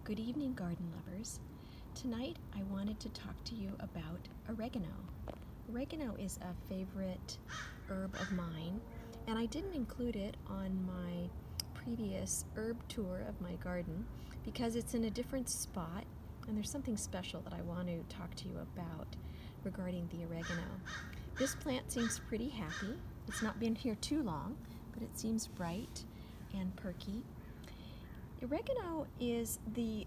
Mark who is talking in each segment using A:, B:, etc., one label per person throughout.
A: Good evening, garden lovers. Tonight I wanted to talk to you about oregano. Oregano is a favorite herb of mine, and I didn't include it on my previous herb tour of my garden because it's in a different spot, and there's something special that I want to talk to you about regarding the oregano. This plant seems pretty happy. It's not been here too long, but it seems bright and perky. Oregano is the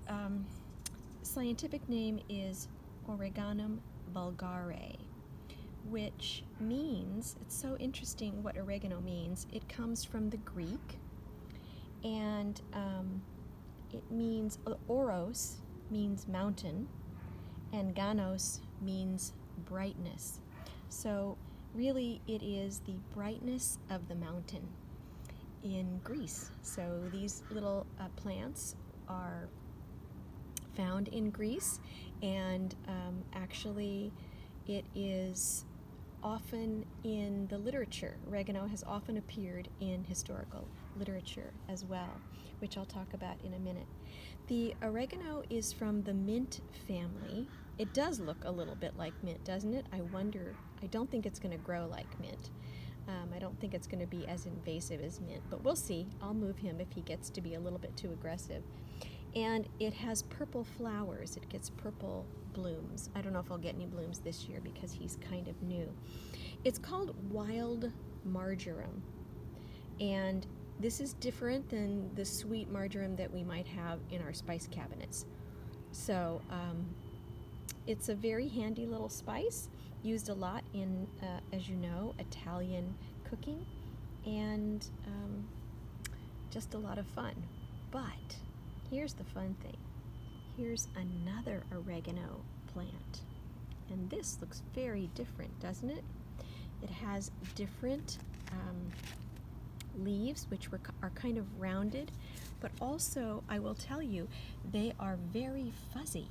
A: scientific name is Oregano vulgare, which means, it's so interesting what oregano means. It comes from the Greek, and it means, oros means mountain, and ganos means brightness. So really it is the brightness of the mountain in Greece. So these little plants are found in Greece, and actually it is often in the literature. Oregano has often appeared in historical literature as well, which I'll talk about in a minute. The oregano is from the mint family. It does look a little bit like mint, doesn't it? I don't think it's going to grow like mint. I don't think it's going to be as invasive as mint, but we'll see. I'll move him if he gets to be a little bit too aggressive. And it has purple flowers. It gets purple blooms. I don't know if I'll get any blooms this year because he's kind of new. It's called wild marjoram, and this is different than the sweet marjoram that we might have in our spice cabinets. So it's a very handy little spice, used a lot in, as you know, Italian cooking, and just a lot of fun. But here's the fun thing. Here's another oregano plant, and this looks very different, doesn't it? It has different leaves, which are kind of rounded, but also, I will tell you, they are very fuzzy,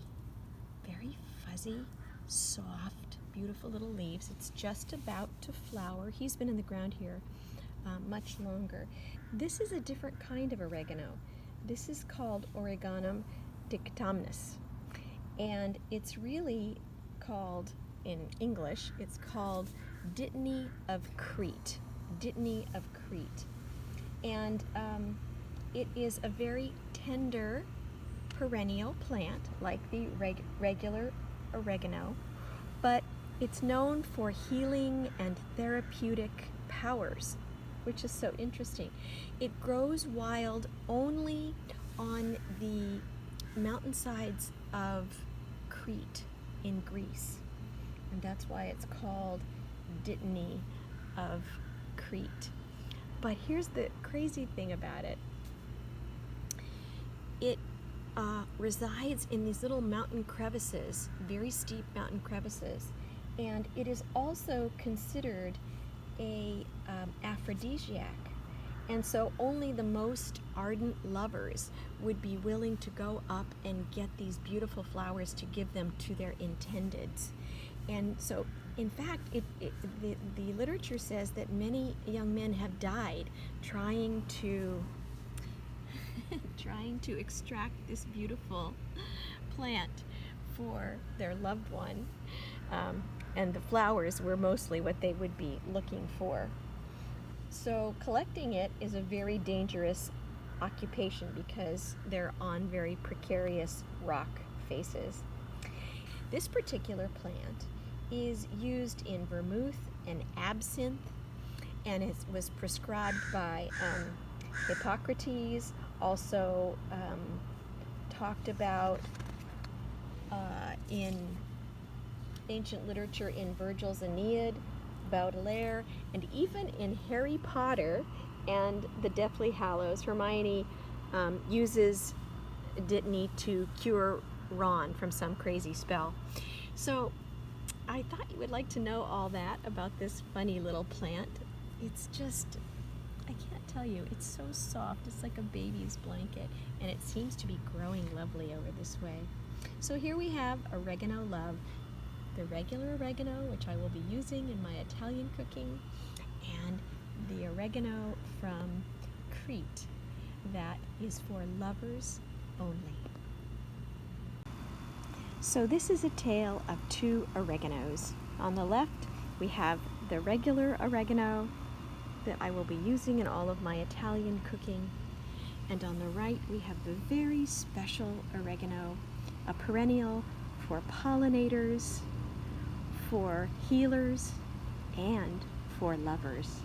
A: soft, beautiful little leaves. It's just about to flower. He's been in the ground here much longer. This is a different kind of oregano. This is called Oregano dictamnus, and it's really called, in English, it's called Dittany of Crete. Dittany of Crete. And it is a very tender perennial plant, like the regular oregano, but it's known for healing and therapeutic powers, which is so interesting. It grows wild only on the mountainsides of Crete in Greece, and that's why it's called Dittany of Crete. But here's the crazy thing about it. It resides in these little mountain crevices, very steep mountain crevices, and it is also considered a aphrodisiac. And so only the most ardent lovers would be willing to go up and get these beautiful flowers to give them to their intendeds. And so, in fact, the literature says that many young men have died trying to extract this beautiful plant for their loved one. And the flowers were mostly what they would be looking for. So collecting it is a very dangerous occupation because they're on very precarious rock faces. This particular plant is used in vermouth and absinthe, and it was prescribed by Hippocrates, also talked about in ancient literature in Virgil's Aeneid, Baudelaire, and even in Harry Potter and the Deathly Hallows. Hermione uses Dittany to cure Ron from some crazy spell. So I thought you would like to know all that about this funny little plant. It's just, I can't tell you, it's so soft. It's like a baby's blanket, and it seems to be growing lovely over this way. So here we have Oregano Love, the regular oregano, which I will be using in my Italian cooking, and the oregano from Crete that is for lovers only. So this is a tale of two oreganos. On the left, we have the regular oregano that I will be using in all of my Italian cooking. And on the right, we have the very special oregano, a perennial for pollinators, for healers, and for lovers.